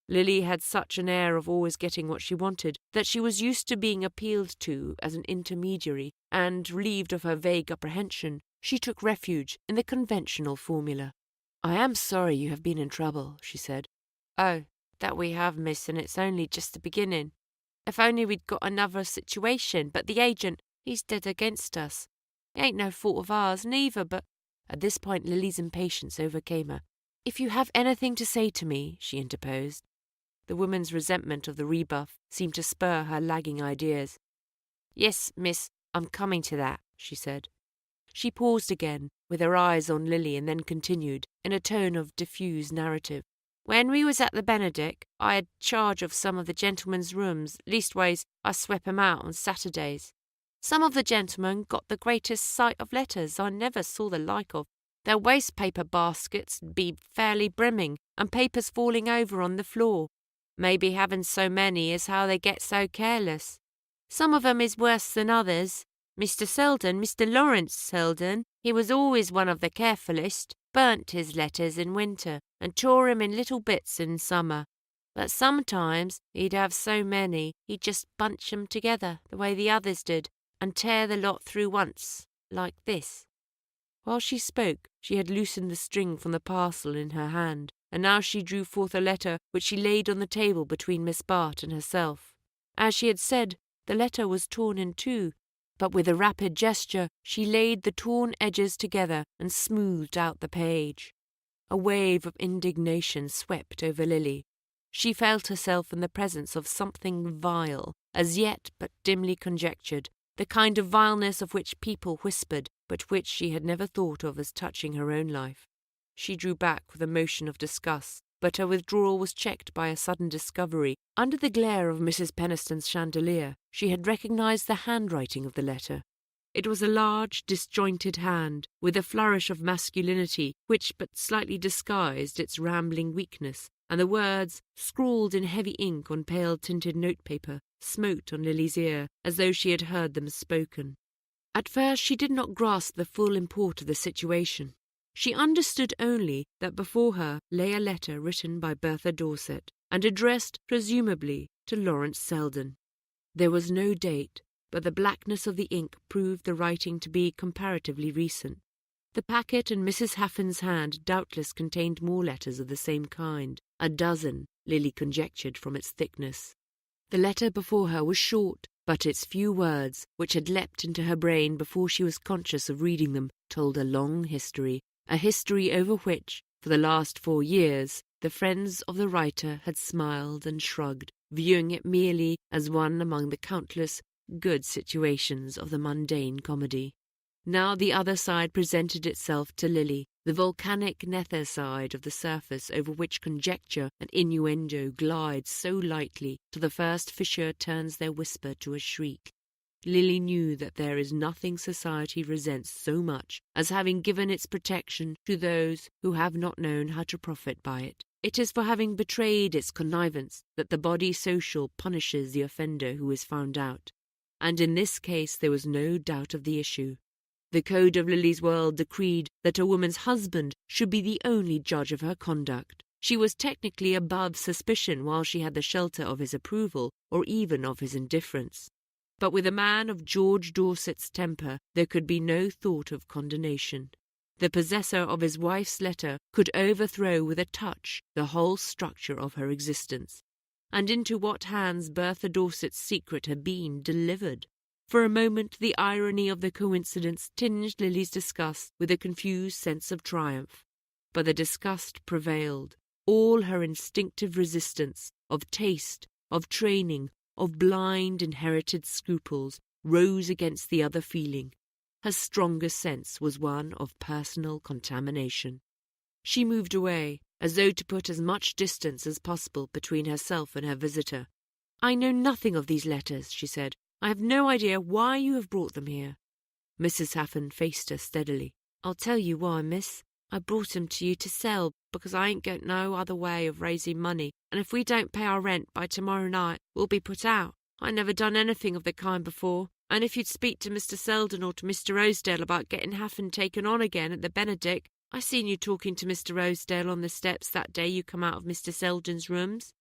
Lily had such an air of always getting what she wanted that she was used to being appealed to as an intermediary, and, relieved of her vague apprehension, she took refuge in the conventional formula. "I am sorry you have been in trouble," she said. "Oh, that we have, miss, and it's only just the beginning. If only we'd got another situation, but the agent, he's dead against us. It ain't no fault of ours, neither, but—" At this point Lily's impatience overcame her. "If you have anything to say to me," she interposed. The woman's resentment of the rebuff seemed to spur her lagging ideas. "Yes, miss, I'm coming to that," she said. She paused again, with her eyes on Lily, and then continued, in a tone of diffuse narrative. "When we was at the Benedict, I had charge of some of the gentlemen's rooms, leastways, I swep 'em out on Saturdays. Some of the gentlemen got the greatest sight of letters I never saw the like of. Their waste-paper baskets 'd be fairly brimming, and papers falling over on the floor. Maybe having so many is how they get so careless. Some of 'em is worse than others. Mr. Selden, Mr. Lawrence Selden, he was always one of the carefulest, burnt his letters in winter and tore 'em in little bits in summer. But sometimes he'd have so many he'd just bunch 'em together the way the others did and tear the lot through once, like this." While she spoke, she had loosened the string from the parcel in her hand, and now she drew forth a letter which she laid on the table between Miss Bart and herself. As she had said, the letter was torn in two, but with a rapid gesture she laid the torn edges together and smoothed out the page. A wave of indignation swept over Lily. She felt herself in the presence of something vile, as yet but dimly conjectured, the kind of vileness of which people whispered, but which she had never thought of as touching her own life. She drew back with a motion of disgust, but her withdrawal was checked by a sudden discovery. Under the glare of Mrs. Peniston's chandelier, she had recognized the handwriting of the letter. It was a large, disjointed hand, with a flourish of masculinity which but slightly disguised its rambling weakness, and the words, scrawled in heavy ink on pale-tinted notepaper, smote on Lily's ear as though she had heard them spoken. At first she did not grasp the full import of the situation. She understood only that before her lay a letter written by Bertha Dorset, and addressed, presumably, to Lawrence Selden. There was no date, but the blackness of the ink proved the writing to be comparatively recent. The packet in Mrs. Haffin's hand doubtless contained more letters of the same kind, a dozen, Lily conjectured from its thickness. The letter before her was short, but its few words, which had leapt into her brain before she was conscious of reading them, told a long history, a history over which, for the last 4 years, the friends of the writer had smiled and shrugged, viewing it merely as one among the countless good situations of the mundane comedy. Now the other side presented itself to Lily, the volcanic nether side of the surface over which conjecture and innuendo glide so lightly till the first fissure turns their whisper to a shriek. Lily knew that there is nothing society resents so much as having given its protection to those who have not known how to profit by it. It is for having betrayed its connivance that the body social punishes the offender who is found out. And in this case there was no doubt of the issue. The code of Lily's world decreed that a woman's husband should be the only judge of her conduct. She was technically above suspicion while she had the shelter of his approval or even of his indifference. But with a man of George Dorset's temper there could be no thought of condemnation. The possessor of his wife's letter could overthrow with a touch the whole structure of her existence. And into what hands Bertha Dorset's secret had been delivered? For a moment the irony of the coincidence tinged Lily's disgust with a confused sense of triumph. But the disgust prevailed. All her instinctive resistance, of taste, of training, of blind inherited scruples, rose against the other feeling. Her strongest sense was one of personal contamination. She moved away, as though to put as much distance as possible between herself and her visitor. "I know nothing of these letters," she said. "I have no idea why you have brought them here." Mrs. Haffin faced her steadily. "I'll tell you why, miss. I brought 'em to you to sell, because I ain't got no other way of raising money, and if we don't pay our rent by tomorrow night, we'll be put out. I never done anything of the kind before, and if you'd speak to Mr. Selden or to Mr. Rosedale about getting Haffin taken on again at the Benedict, I seen you talking to Mr. Rosedale on the steps that day you come out of Mr. Selden's rooms.